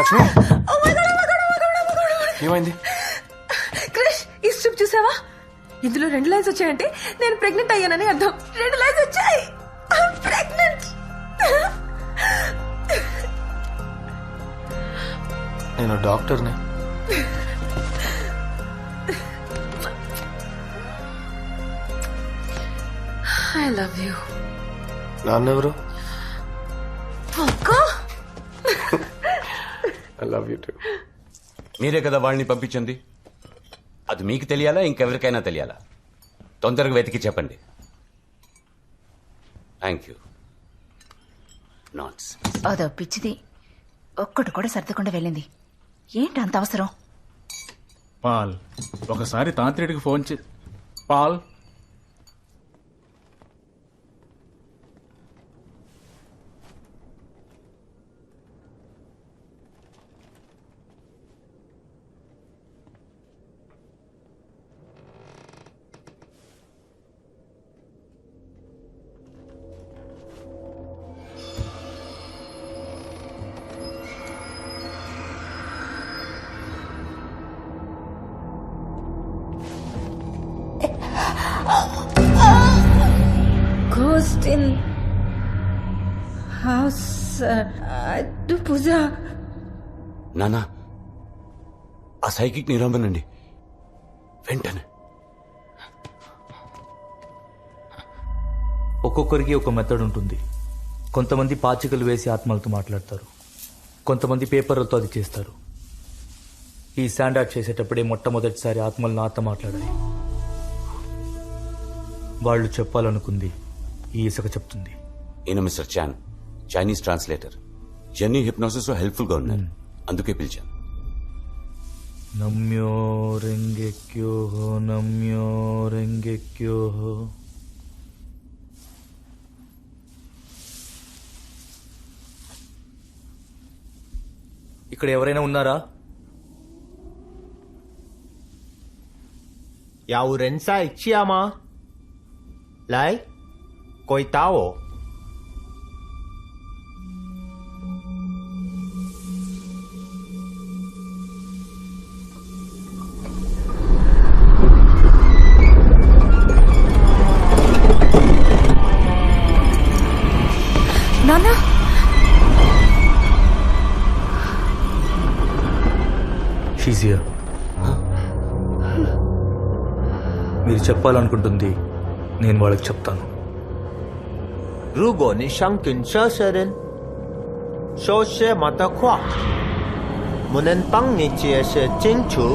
లక్ష్మి ఏమైంది? క్రిష్ ఈ స్ట్రిప్ చూసావా? ఇందులో 2 లైన్స్ వచ్చాయంటే నేను ప్రెగ్నెంట్ అయ్యానని అర్థం. 2 లైన్స్ వచ్చాయి. ప్రెగ్నెంట్. నేను డాక్టర్ని. I love you. నాన్నెవరు? అక్కా ఐ లవ్ యూ టూ. మీరే కదా వాళ్ళని పంపించింది. అది మీకు తెలియాలా ఇంకెవరికైనా తెలియాలా? తొందరగా వెతికి చెప్పండి. Thank you. నాట్స్ అదో పిచ్చిది, ఒక్కటి కూడా సర్దకుండా వెళ్ళింది. ఏంటి అంత అవసరం? పాల్, ఒకసారి తాంత్రిడికి ఫోన్ చే. Paul, Ghost in house. Do puja. నానా, ఆ సైకిక్ నిరమ్మనండి వెంటనే. ఒక్కొక్కరికి ఒక మెథడ్ ఉంటుంది. కొంతమంది పాచికలు వేసి ఆత్మలతో మాట్లాడతారు, కొంతమంది పేపర్లతో అది చేస్తారు. ఈ స్టాండర్డ్ చేసేటప్పుడే మొట్టమొదటిసారి ఆత్మలు నాతో మాట్లాడాయి. వాళ్ళు చెప్పాలనుకుంది ఈ ఇసుక చెప్తుంది. ఈయన మిస్టర్ చాన్, చైనీస్ ట్రాన్స్లేటర్. జర్నీ హిప్నోసిస్ లో హెల్ప్ఫుల్ గా ఉన్నారు, అందుకే పిలిచాను. నమ్యో రెంగెక్యో నమ్యో రెంగెక్యో. ఇక్కడ ఎవరైనా ఉన్నారా? 有人在家吗？来，回答我。నాన్న, షీజ్ హియర్. మీరు చెప్పాలనుకుంటుంది నేను వాళ్ళకి చెప్తాను. 如果你想跟这些人说些么的话，我能帮你解释清楚。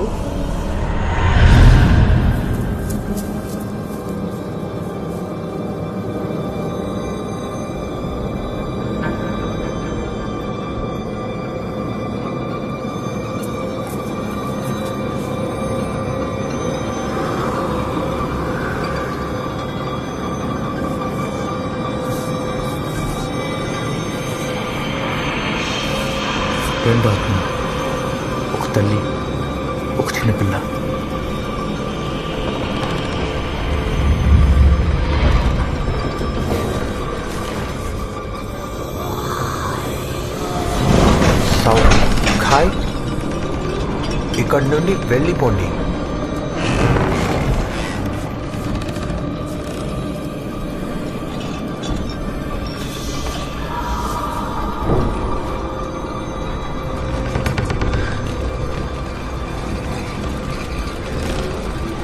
రెండు ఆత్మలు, ఒక తల్లి, ఒక చిన్నపిల్ల. ఖాయ్, ఇక్కడి నుండి వెళ్ళిపోండి.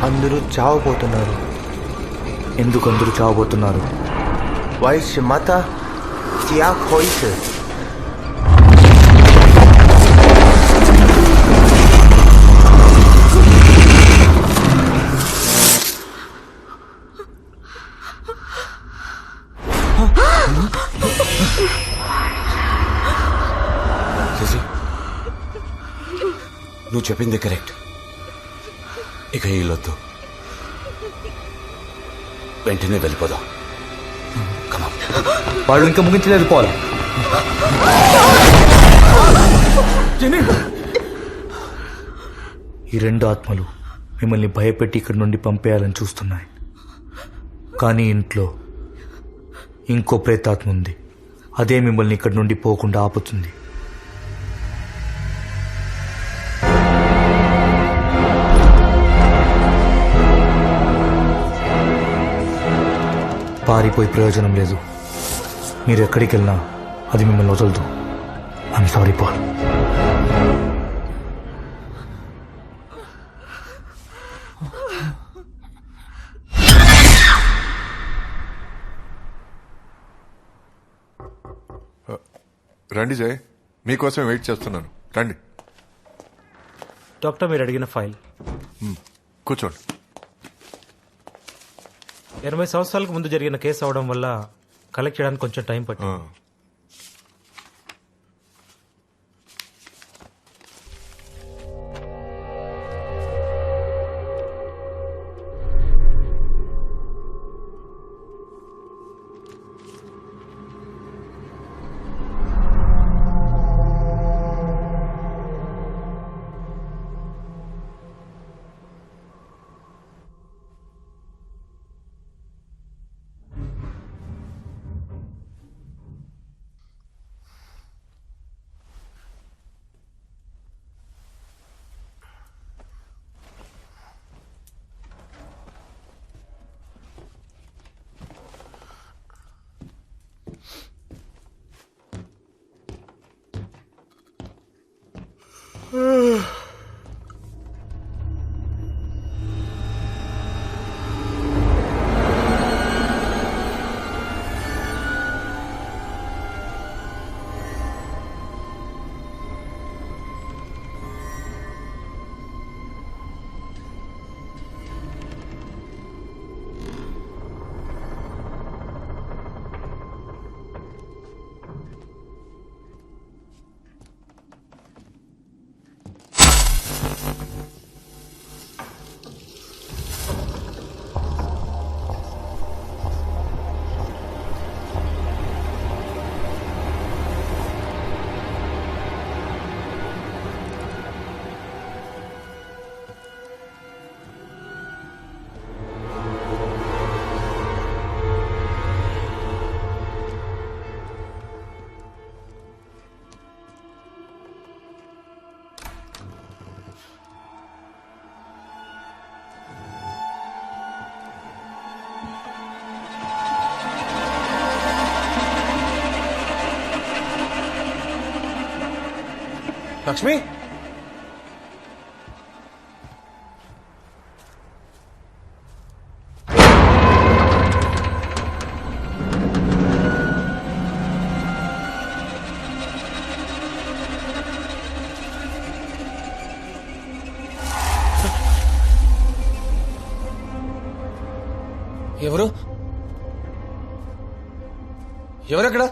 అందరూ చావబోతున్నారు. ఎందుకు అందరూ చావబోతున్నారు? 为什么的？加回事。శశి, నువ్వు చెప్పింది కరెక్ట్. ఇక ఈ లొద్దు, వెంటనే వెళ్ళిపోదాం. కమాన్. వాళ్ళు ఇంకా ముగించలేదు పాల్. ఈ రెండు ఆత్మలు మిమ్మల్ని భయపెట్టి ఇక్కడి నుండి పంపేయాలని చూస్తున్నాయి. కానీ ఇంట్లో ఇంకో ప్రేతాత్మ ఉంది. అదే మిమ్మల్ని ఇక్కడి నుండి పోకుండా ఆపుతుంది. పారిపోయి ప్రయోజనం లేదు. మీరు ఎక్కడికి వెళ్ళినా అది మిమ్మల్ని వదలదు. I'm sorry Paul. రండి జయ్, మీకోసం వెయిట్ చేస్తున్నాను. రండి, డాక్టర్ మీరు అడిగిన ఫైల్. కూర్చోండి. 20 సంవత్సరాలకు ముందు జరిగిన కేసు అవడం వల్ల కలెక్ట్ చేయడానికి కొంచెం టైం పట్టింది. లక్ష్మి, ఎవరు ఎవరక్కడ?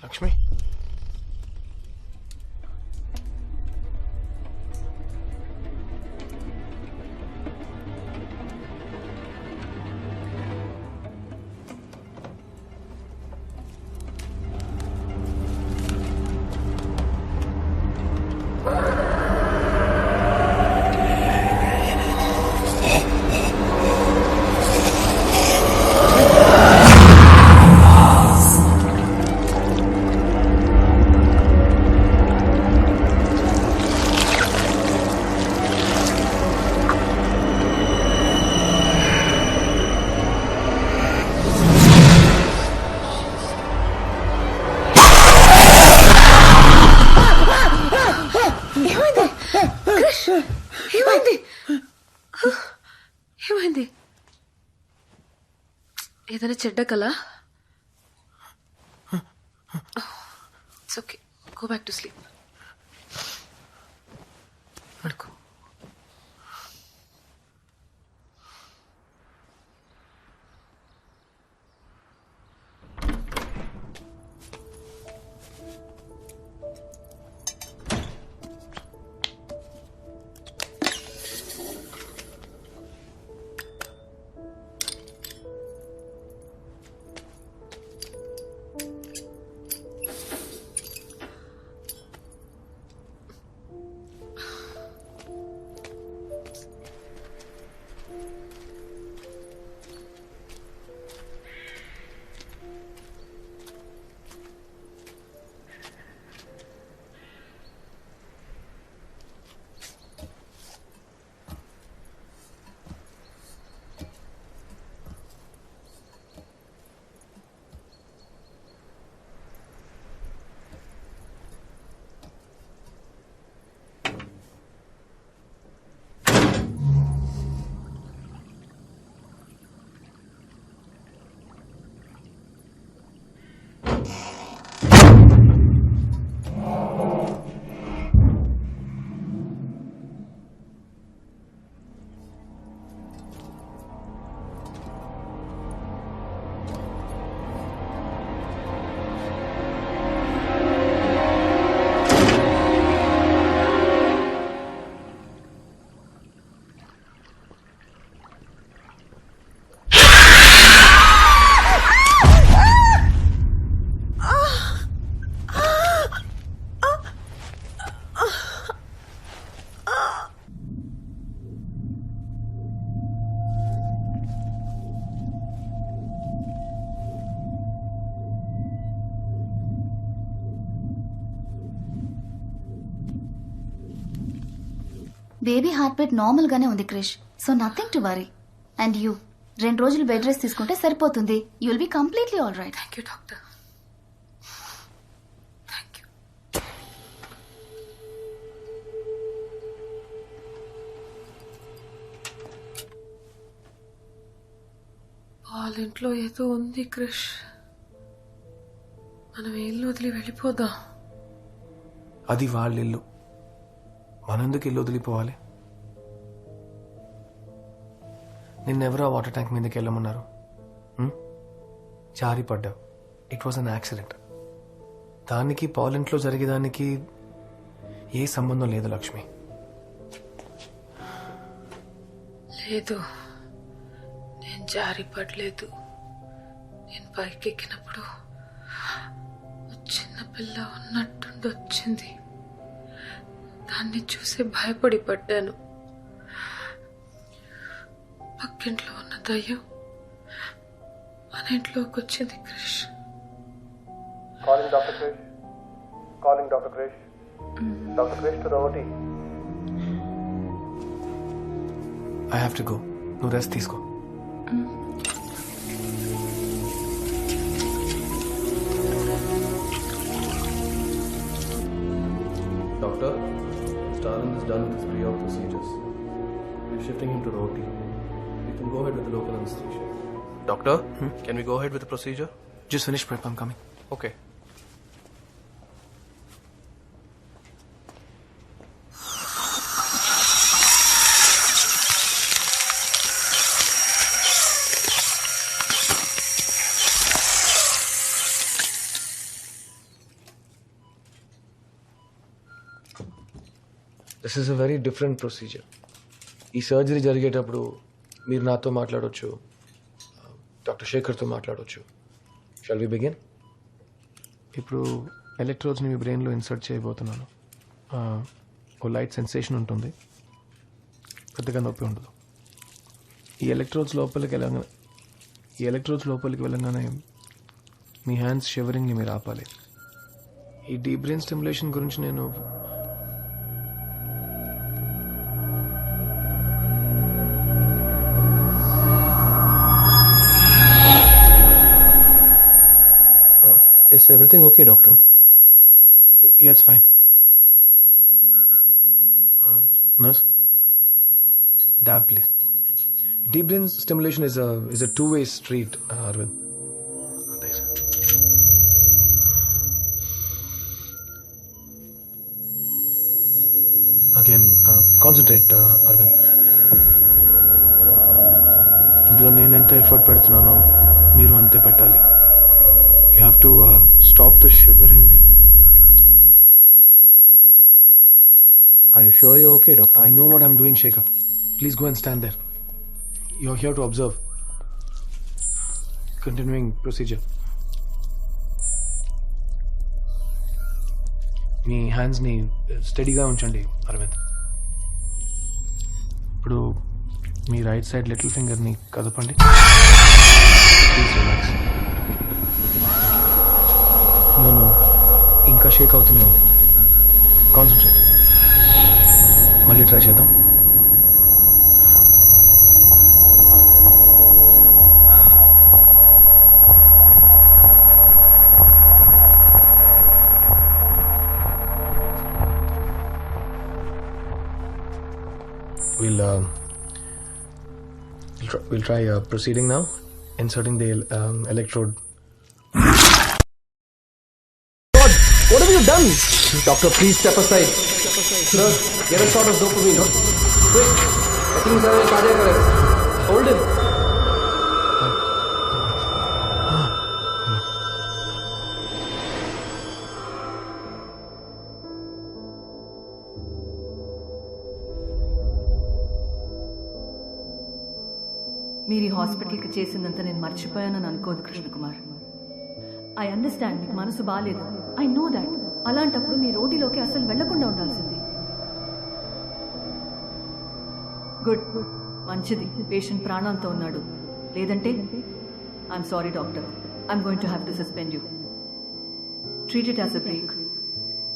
లక్ష్మి, ఏమైంది? ఏదైనా చెడ్డ కల? It's okay, go back to sleep. పడుకో. బేబీ హార్ట్ బీట్ నార్మల్ గానే ఉంది Krish, so nothing to worry. And you 2 రోజులు బెడ్ రెస్ట్ తీసుకుంటే సరిపోతుంది. You will be completely all right. Thank you doctor. Thank you. వాళ్ళ ఇంట్లో ఏదో ఉంది క్రిష్. మనం ఇల్లు వదిలి వెళ్ళిపోదాం. అది వాళ్ళ ఇల్లు, మనందుకు ఇల్లు వదిలిపోవాలి? నిన్నెవరో ఆ వాటర్ ట్యాంక్ మీదకి వెళ్ళమన్నారు. జారి పడ్డావు. It was an accident. దానికి పాల్ ఇంట్లో జరిగేదానికి ఏ సంబంధం లేదు లక్ష్మి. లేదు, నేను జారి పడలేదు. నేను పైకి ఎక్కినప్పుడు చిన్న పిల్ల ఉన్నట్టుండి వచ్చింది. దాన్ని చూసి భయపడి పడ్డాను. పక్కింట్లో ఉన్న దయ్యం మన ఇంట్లోకి వచ్చింది Krish. Calling doctor Krish. Calling doctor Krish. Doctor Krish to the OT. I have to go. నువ్వు రెస్ట్ తీసుకో. Doctor, Stalin is done with his pre-op procedures. We're shifting him to OT. We can go ahead with the local anesthesia. Doctor, can we go ahead with the procedure? Just finish prep. I'm coming. Okay. This is a very different procedure. ఈ surgery జరిగేటప్పుడు మీరు నాతో మాట్లాడవచ్చు, doctor శేఖర్తో మాట్లాడవచ్చు. Shall we begin? ఇప్పుడు ఎలక్ట్రోడ్స్ని మీ బ్రెయిన్లో ఇన్సర్ట్ చేయబోతున్నాను. ఓ లైట్ సెన్సేషన్ ఉంటుంది, పెద్దగా నొప్పి ఉండదు. ఈ ఎలక్ట్రోడ్స్ లోపలికి వెళ్ళగానే మీ హ్యాండ్స్ షివరింగ్ని మీరు ఆపాలి. ఈ డీప్ బ్రెయిన్ స్టిమ్యులేషన్ గురించి నేను Is everything okay, doctor? Yeah, it's fine. Nurse, dab, please. Deep brain stimulation is a two-way street, Arvind. Thanks. Again, concentrate, Arvind. ఇందులో నేను ఎంత ఎఫర్ట్ పెడుతున్నానో మీరు అంతే పెట్టాలి. You have to stop the shivering. Are you sure you're okay, doctor? I know what I'm doing, Shekhar. Please go and stand there. You're here to observe. Continuing procedure. మీ హ్యాండ్స్ని స్టడీగా ఉంచండి అరవింద్. ఇప్పుడు మీ రైట్ సైడ్ లిటిల్ ఫింగర్ని కదపండి. Please relax. నేను ఇంకా షేక్ అవుతూనే ఉంది. కాన్సన్ట్రేట్. మళ్ళీ ట్రై చేద్దాం. We'll try proceeding now, inserting the electrode. What have you done? Doctor, please step aside. Sir, get a shot of dopamine. Quick. I think he's having a cardiac arrest. Hold him. మీరు ఈ హాస్పిటల్కి చేసిందంతా నేను మర్చిపోయానని అనుకోదు Krishna Kumar. I understand, మీకు మనసు బాగాలేదు. I know that. అలాంటప్పుడు మీ రోటీలోకి అసలు వెళ్లకుండా ఉండాల్సింది. గుడ్, మంచిది. పేషెంట్ ప్రాణాలతో ఉన్నాడు. లేదంటే I'm sorry doctor, I'm going to have to suspend you. Treat it as a break.